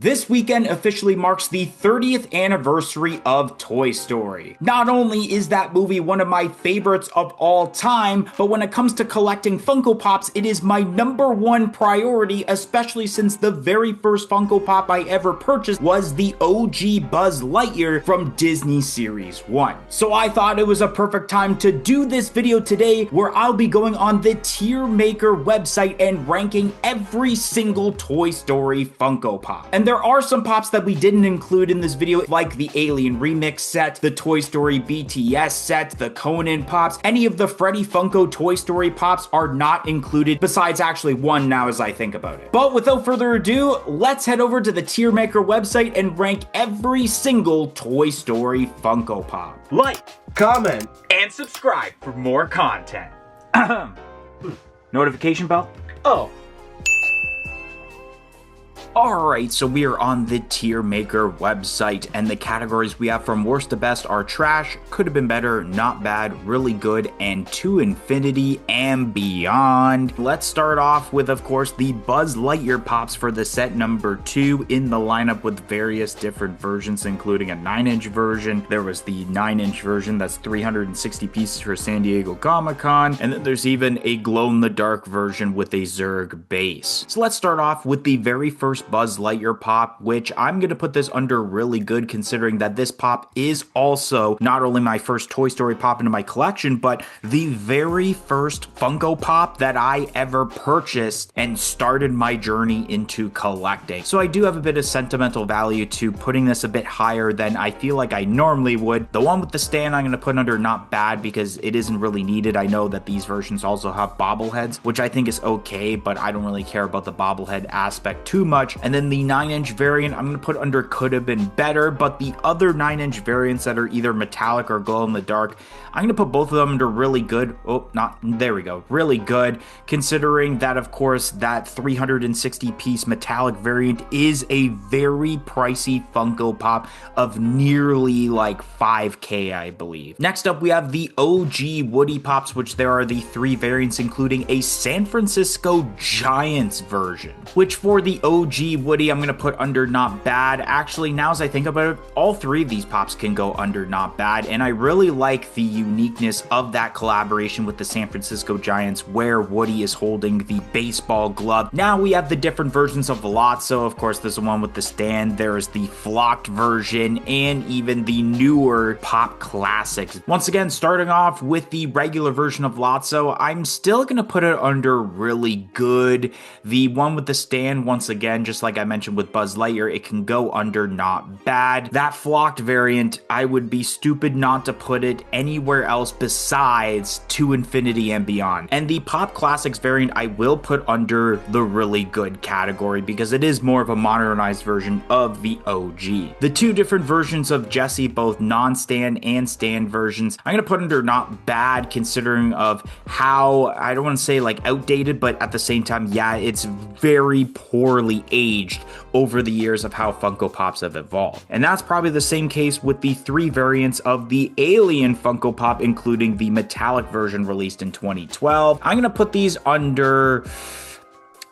This weekend officially marks the 30th anniversary of Toy Story. Not only is that movie one of my favorites of all time, but when it comes to collecting Funko Pops, it is my #1 priority, especially since the very first Funko Pop I ever purchased was the OG Buzz Lightyear from Disney Series 1. So I thought it was a perfect time to do this video today where I'll be going on the Tiermaker website and ranking every single Toy Story Funko Pop. And there are some pops that we didn't include in this video, like the Alien Remix set, the Toy Story BTS set, the Conan pops. Any of the Freddy Funko Toy Story pops are not included, besides actually one now as I think about it. But without further ado, let's head over to the Tiermaker website and rank every single Toy Story Funko Pop. Like, comment, And subscribe for more content. Notification bell? oh, Alright, so we are on the Tiermaker website, and the categories we have from worst to best are trash, could have been better, not bad, really good, and to infinity and beyond. Let's start off with, of course, the Buzz Lightyear pops for the set number 2 in the lineup with various different versions, including a 9-inch version. There was the 9-inch version that's 360 pieces for San Diego Comic-Con, and then there's even a glow-in-the-dark version with a Zurg base. So let's start off with the very first Buzz Lightyear pop, which I'm going to put this under really good, considering that this pop is also not only my first Toy Story pop into my collection, but the very first Funko Pop that I ever purchased and started my journey into collecting. So I do have a bit of sentimental value to putting this a bit higher than I feel like I normally would. The one with the stand I'm going to put under not bad because it isn't really needed. I know that these versions also have bobbleheads, which I think is okay, but I don't really care about the bobblehead aspect too much. And then the 9-inch variant I'm going to put under could have been better, but the other 9-inch variants that are either metallic or glow in the dark, I'm going to put both of them under really good. Oh, not, there we go. Really good, considering that, of course, that 360 piece metallic variant is a very pricey Funko Pop of nearly like 5K, I believe. Next up, we have the OG Woody Pops, which there are the 3 variants, including a San Francisco Giants version, which for the OG Woody, I'm going to put under not bad. Actually, now as I think about it, all 3 of these pops can go under not bad, and I really like the uniqueness of that collaboration with the San Francisco Giants where Woody is holding the baseball glove. Now we have the different versions of Lotso. Of course, there's the one with the stand, there is the flocked version, and even the newer Pop Classics. Once again, starting off with the regular version of Lotso, I'm still going to put it under really good. The one with the stand, once again, just like I mentioned with Buzz Lightyear, it can go under not bad. That flocked variant, I would be stupid not to put it anywhere else besides to infinity and beyond. And the Pop Classics variant I will put under the really good category because it is more of a modernized version of the OG. The 2 different versions of Jessie, both non-stand and stand versions, I'm going to put under not bad, considering of how, I don't want to say like outdated, but at the same time, yeah, it's very poorly aged over the years of how Funko Pops have evolved. And that's probably the same case with the 3 variants of the Alien Funko Pop, including the metallic version released in 2012. I'm gonna put these under,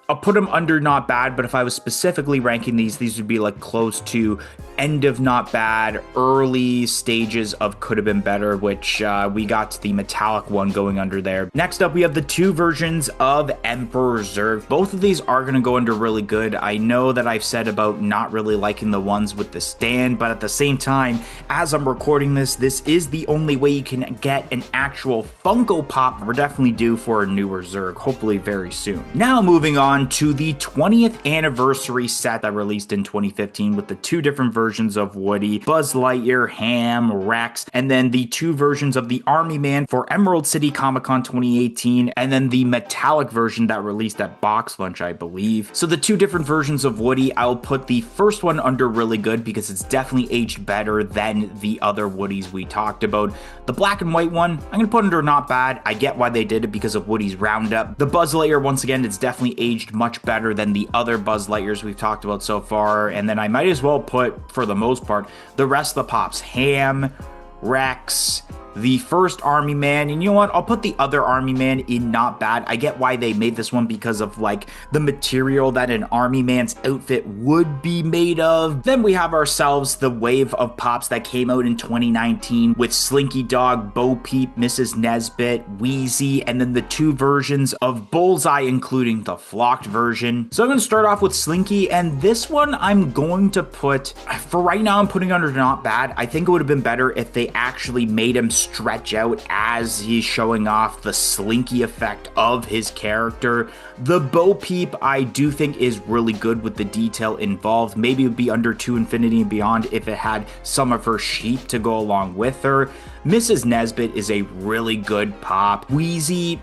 I'll put them under not bad, but if I was specifically ranking these would be like close to end of not bad, early stages of could have been better, which we got the metallic one going under there. Next up, we have the 2 versions of Emperor Zurg. Both of these are going to go under really good. I know that I've said about not really liking the ones with the stand, but at the same time, as I'm recording this is the only way you can get an actual Funko Pop. We're definitely due for a newer Zurg, hopefully very soon. Now moving on to the 20th anniversary set that released in 2015 with the 2 different versions of Woody, Buzz Lightyear, Ham, Rex, and then the 2 versions of the Army Man for Emerald City Comic Con 2018, and then the metallic version that released at Box Lunch, I believe. So the 2 different versions of Woody, I'll put the first one under really good because it's definitely aged better than the other Woodies we talked about. The black and white one, I'm gonna put under not bad. I get why they did it because of Woody's Roundup. The Buzz Lightyear, once again, it's definitely aged much better than the other Buzz Lightyears we've talked about so far. And then I might as well put, for the most part, the rest of the pops, Ham, Rex, the first Army Man. And you know what? I'll put the other Army Man in not bad. I get why they made this one because of like the material that an Army Man's outfit would be made of. Then we have ourselves the wave of pops that came out in 2019 with Slinky Dog, Bo Peep, Mrs. Nesbit, Wheezy, and then the 2 versions of Bullseye, including the flocked version. So I'm going to start off with Slinky, and this one I'm going to put, for right now, I'm putting under not bad. I think it would have been better if they actually made him stretch out as he's showing off the Slinky effect of his character. The Bo Peep I do think is really good with the detail involved. Maybe it would be under 2 Infinity and Beyond if it had some of her sheep to go along with her. Mrs. Nesbit is a really good pop. Wheezy,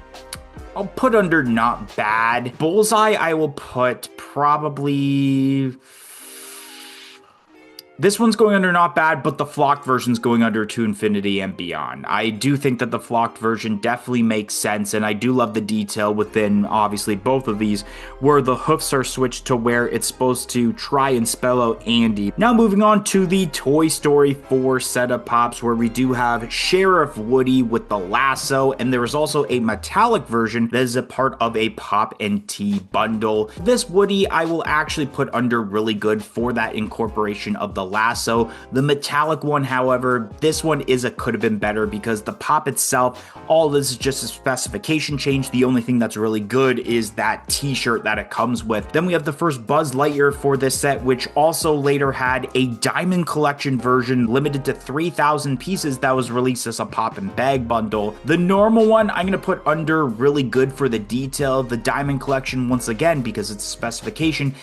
I'll put under not bad. Bullseye, I will put probably... This one's going under not bad, but the flocked version's going under 2 Infinity and Beyond. I do think that the flocked version definitely makes sense, and I do love the detail within, obviously, both of these, where the hoofs are switched to where it's supposed to try and spell out Andy. Now moving on to the Toy Story 4 set of pops, where we do have Sheriff Woody with the lasso, and there is also a metallic version that is a part of a Pop and Tea bundle. This Woody I will actually put under really good for that incorporation of the lasso. The metallic one, however, this one could have been better because the pop itself, all this is just a specification change. The only thing that's really good is that t-shirt that it comes with. Then we have the first Buzz Lightyear for this set, which also later had a Diamond Collection version limited to 3,000 pieces that was released as a pop and bag bundle. The normal one I'm going to put under really good for the detail. The Diamond Collection, once again, because its specification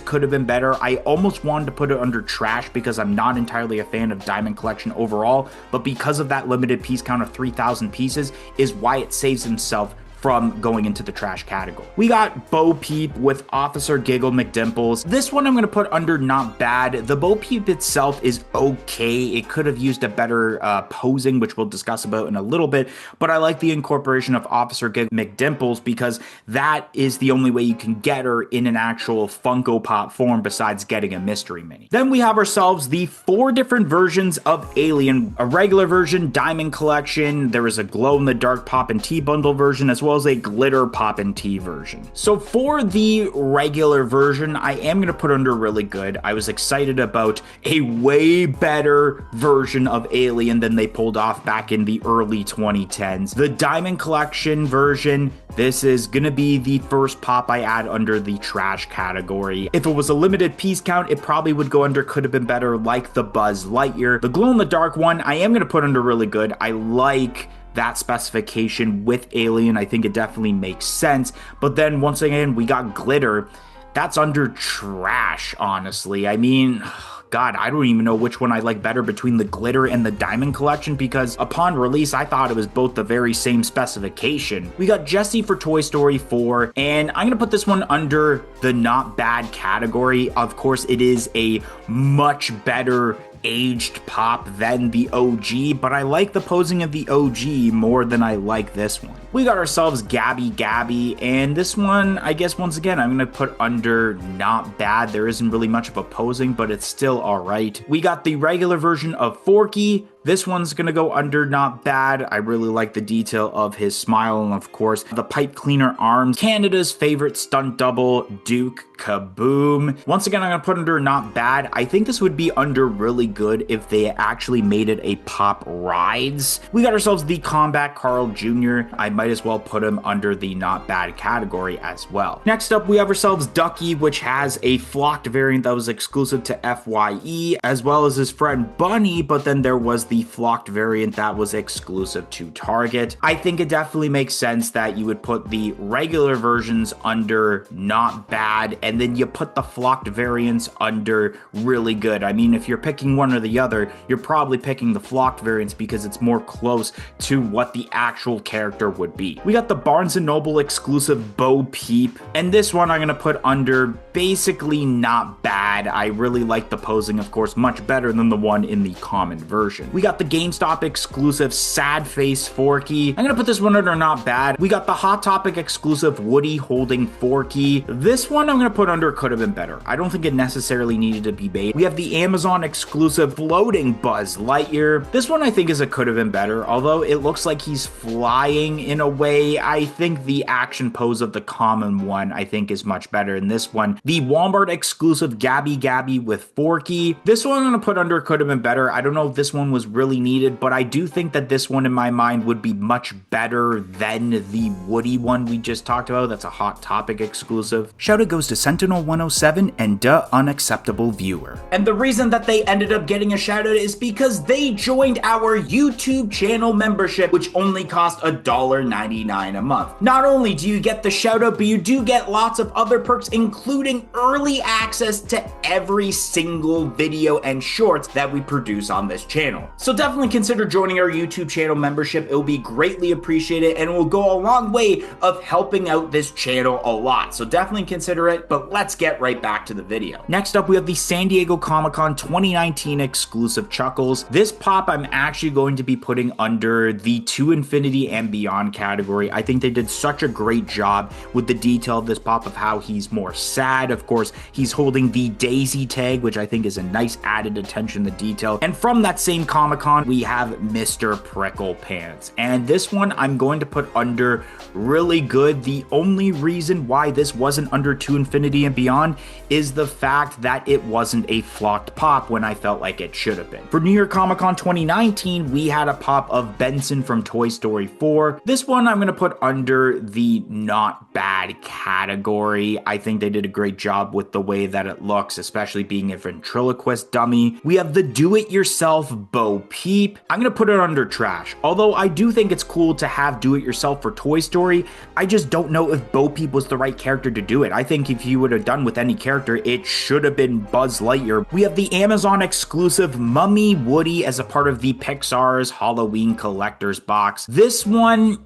could have been better. I almost wanted to put it under trash because I'm not entirely a fan of Diamond Collection overall, but because of that limited piece count of 3,000 pieces is why it saves himself from going into the trash category. We got Bo Peep with Officer Giggle McDimples. This one I'm going to put under not bad. The Bo Peep itself is okay. It could have used a better posing, which we'll discuss about in a little bit, but I like the incorporation of Officer Giggle McDimples because that is the only way you can get her in an actual Funko Pop form besides getting a mystery mini. Then we have ourselves the 4 different versions of Alien, a regular version, Diamond Collection, there is a glow-in-the-dark Pop and Tea bundle version, as well as a glitter Pop and Tea version. So for the regular version, I am going to put under really good. I was excited about a way better version of Alien than they pulled off back in the early 2010s. The Diamond Collection version, this is going to be the first pop I add under the trash category. If it was a limited piece count, it probably would go under could have been better, like the Buzz Lightyear. The glow-in-the-dark one, I am going to put under really good. I like that specification with Alien. I think it definitely makes sense. But then once again, we got glitter. That's under trash, honestly. I mean, God, I don't even know which one I like better between the glitter and the Diamond Collection, because upon release, I thought it was both the very same specification. We got Jessie for Toy Story 4, and I'm going to put this one under the not bad category. Of course, it is a much better aged pop than the OG, but I like the posing of the OG more than I like this one. We got ourselves Gabby, and this one, I guess once again, I'm going to put under not bad. There isn't really much of a posing, but it's still alright. We got the regular version of Forky. This one's going to go under not bad. I really like the detail of his smile, and of course, the pipe cleaner arms. Canada's favorite stunt double, Duke Kaboom. Once again, I'm going to put under not bad. I think this would be under really good if they actually made it a Pop Rides. We got ourselves the Combat Carl Jr. I might as well put him under the not bad category as well. Next up, we have ourselves Ducky, which has a flocked variant that was exclusive to FYE, as well as his friend Bunny, but then there was the flocked variant that was exclusive to Target. I think it definitely makes sense that you would put the regular versions under not bad, and then you put the flocked variants under really good. I mean, if you're picking one or the other, you're probably picking the flocked variants because it's more close to what the actual character would be. We got the Barnes & Noble exclusive Bo Peep, and this one I'm going to put under basically not bad. I really like the posing, of course, much better than the one in the common version. We We got the GameStop exclusive Sad Face Forky. I'm gonna put this one under not bad. We got the Hot Topic exclusive Woody holding Forky. This one I'm gonna put under could have been better. I don't think it necessarily needed to be bait. We have the Amazon exclusive floating Buzz Lightyear. This one I think is a could have been better, although it looks like he's flying in a way. I think the action pose of the common one I think is much better than this one. The Walmart exclusive Gabby Gabby with Forky. This one I'm gonna put under could have been better. I don't know if this one was really needed, but I do think that this one in my mind would be much better than the Woody one we just talked about. That's a Hot Topic exclusive. Shout out goes to Sentinel107 and Duh Unacceptable Viewer. And the reason that they ended up getting a shout out is because they joined our YouTube channel membership, which only cost $1.99 a month. Not only do you get the shout out, but you do get lots of other perks, including early access to every single video and shorts that we produce on this channel. So definitely consider joining our YouTube channel membership. It will be greatly appreciated and it will go a long way of helping out this channel a lot. So definitely consider it, but let's get right back to the video. Next up, we have the San Diego Comic-Con 2019 exclusive Chuckles. This pop I'm actually going to be putting under the To Infinity and Beyond category. I think they did such a great job with the detail of this pop of how he's more sad. Of course, he's holding the Daisy tag, which I think is a nice added attention to detail. And from that same Comic-Con, we have Mr. Prickle Pants. And this one I'm going to put under really good. The only reason why this wasn't under To Infinity and Beyond is the fact that it wasn't a flocked pop when I felt like it should have been. For New York Comic Con 2019, we had a pop of Benson from Toy Story 4. This one I'm going to put under the not bad category. I think they did a great job with the way that it looks, especially being a ventriloquist dummy. We have the do-it-yourself Bo Peep. I'm going to put it under trash. Although I do think it's cool to have do-it-yourself for Toy Story, I just don't know if Bo Peep was the right character to do it. I think if you would have done with any character, it should have been Buzz Lightyear. We have the Amazon exclusive Mummy Woody as a part of the Pixar's Halloween Collector's Box. This one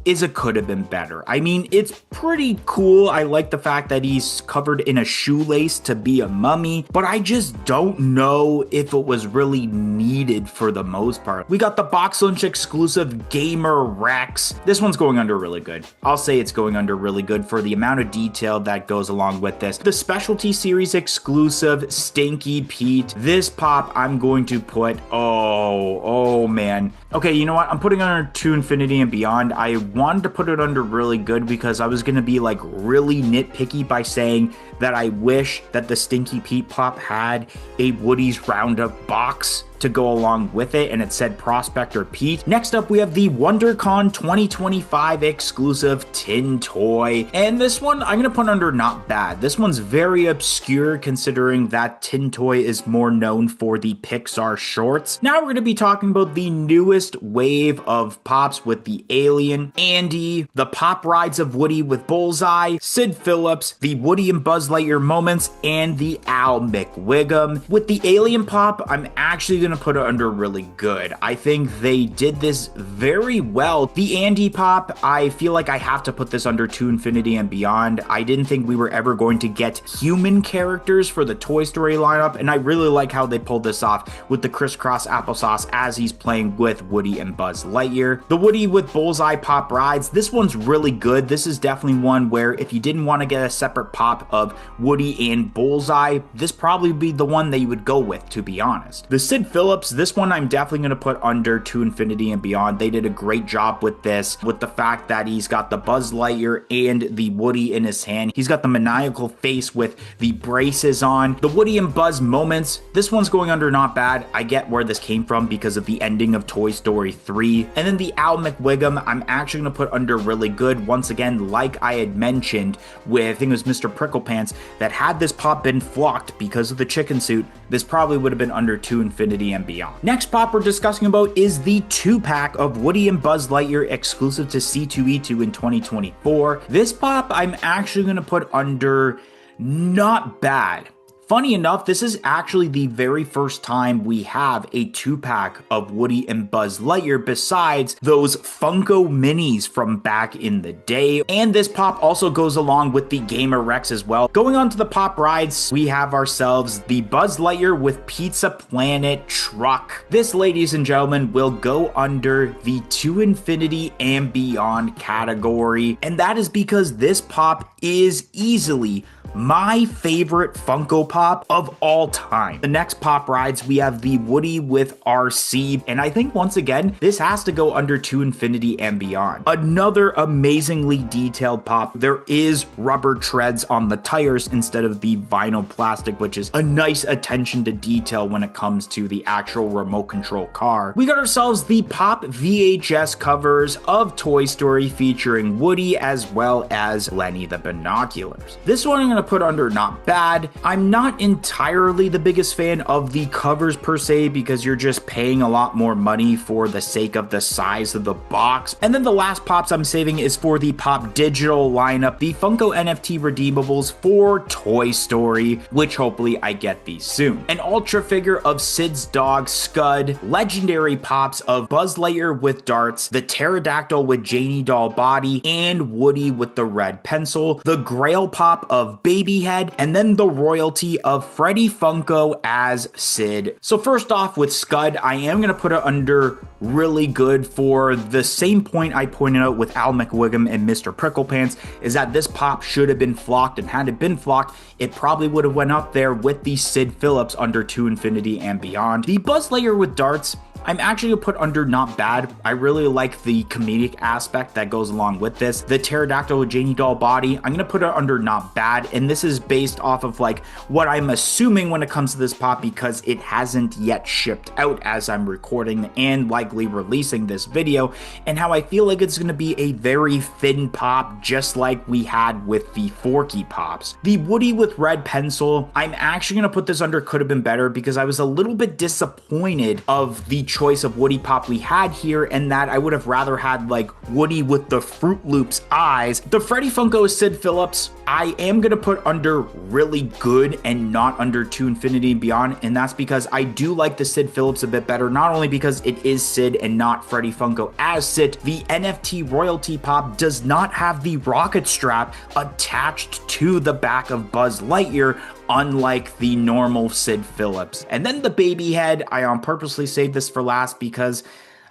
is a could have been better. I mean, it's pretty cool. I like the fact that he's covered in a shoelace to be a mummy, but I just don't know if it was really needed for the most part. We got the Box Lunch exclusive Gamer Rex. This one's going under really good. I'll say it's going under really good for the amount of detail that goes along with this. The Specialty Series exclusive Stinky Pete. This pop I'm going to put, oh man. Okay, you know what? I'm putting under To Infinity and Beyond. I wanted to put it under really good because I was going to be like really nitpicky by saying that I wish that the Stinky Pete pop had a Woody's Roundup box to go along with it, and it said Prospector Pete. Next up, we have the WonderCon 2025 exclusive Tin Toy, and this one I'm gonna put under not bad. This one's very obscure considering that Tin Toy is more known for the Pixar shorts. Now we're gonna be talking about the newest wave of pops with the Alien, Andy, the Pop Rides of Woody with Bullseye, Sid Phillips, the Woody and Buzz Lightyear moments, and the Al McWiggum. With the Alien pop, I'm actually gonna put it under really good. I think they did this very well. The Andy pop, I feel like I have to put this under To Infinity and Beyond. I didn't think we were ever going to get human characters for the Toy Story lineup, and I really like how they pulled this off with the crisscross applesauce as he's playing with Woody and Buzz Lightyear. The Woody with Bullseye pop rides, this one's really good. This is definitely one where if you didn't want to get a separate pop of Woody and Bullseye, this probably would be the one that you would go with, to be honest. The Sid Phillips, this one I'm definitely going to put under To Infinity and Beyond. They did a great job with this, with the fact that he's got the Buzz Lightyear and the Woody in his hand. He's got the maniacal face with the braces on. The Woody and Buzz moments, this one's going under not bad. I get where this came from because of the ending of Toy Story 3. And then the Al McWiggum, I'm actually going to put under really good. Once again, like I had mentioned with, I think it was Mr. Prickle Pants, that had this pop been flocked because of the chicken suit, this probably would have been under To Infinity and Beyond. Next pop we're discussing about is the 2-pack of Woody and Buzz Lightyear exclusive to C2E2 in 2024. This pop I'm actually going to put under not bad. Funny enough, this is actually the very first time we have a 2-pack of Woody and Buzz Lightyear besides those Funko minis from back in the day. And this pop also goes along with the Gamer Rex as well. Going on to the pop rides, we have ourselves the Buzz Lightyear with Pizza Planet truck. This, ladies and gentlemen, will go under the To Infinity and Beyond category. And that is because this pop is easily my favorite Funko Pop of all time. The next pop rides, we have the Woody with RC, and I think once again, this has to go under To Infinity and Beyond. Another amazingly detailed pop. There is rubber treads on the tires instead of the vinyl plastic, which is a nice attention to detail when it comes to the actual remote control car. We got ourselves the pop VHS covers of Toy Story featuring Woody as well as Lenny the Binoculars. This one I'm going to put under not bad. I'm not entirely the biggest fan of the covers per se because you're just paying a lot more money for the sake of the size of the box. And then the last pops I'm saving is for the Pop Digital lineup, the Funko NFT redeemables for Toy Story, which hopefully I get these soon. An Ultra figure of Sid's dog Scud, legendary pops of Buzz Lightyear with darts, the Pterodactyl with Janie doll body, and Woody with the red pencil, the Grail pop of Baby Head, and then the royalty of Freddy Funko as Sid. So first off with Scud, I am going to put it under really good for the same point I pointed out with Al McWiggum and Mr. Pricklepants, is that this pop should have been flocked, and had it been flocked, it probably would have went up there with the Sid Phillips under To Infinity and Beyond. The Buzz Lightyear with darts, I'm actually going to put under not bad. I really like the comedic aspect that goes along with this. The Pterodactyl with Janie doll body, I'm going to put it under not bad. And this is based off of like what I'm assuming when it comes to this pop because it hasn't yet shipped out as I'm recording and likely releasing this video. And how I feel like it's going to be a very thin pop just like we had with the Forky pops. The Woody with red pencil, I'm actually going to put this under could have been better because I was a little bit disappointed of the choice of Woody pop we had here, and that I would have rather had like Woody with the Fruit Loops eyes. The Freddy Funko Sid Phillips, I am going to put under really good and not under To Infinity and Beyond, and that's because I do like the Sid Phillips a bit better, not only because it is Sid and not Freddy Funko as Sid. The NFT royalty pop does not have the rocket strap attached to the back of Buzz Lightyear, unlike the normal Sid Phillips. And then the Baby Head, I on purposely saved this for last because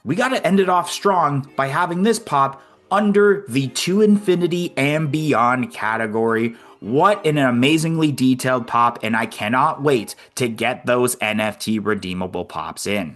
we got to end it off strong by having this pop under the To Infinity and Beyond category. What an amazingly detailed pop, and I cannot wait to get those NFT redeemable pops in.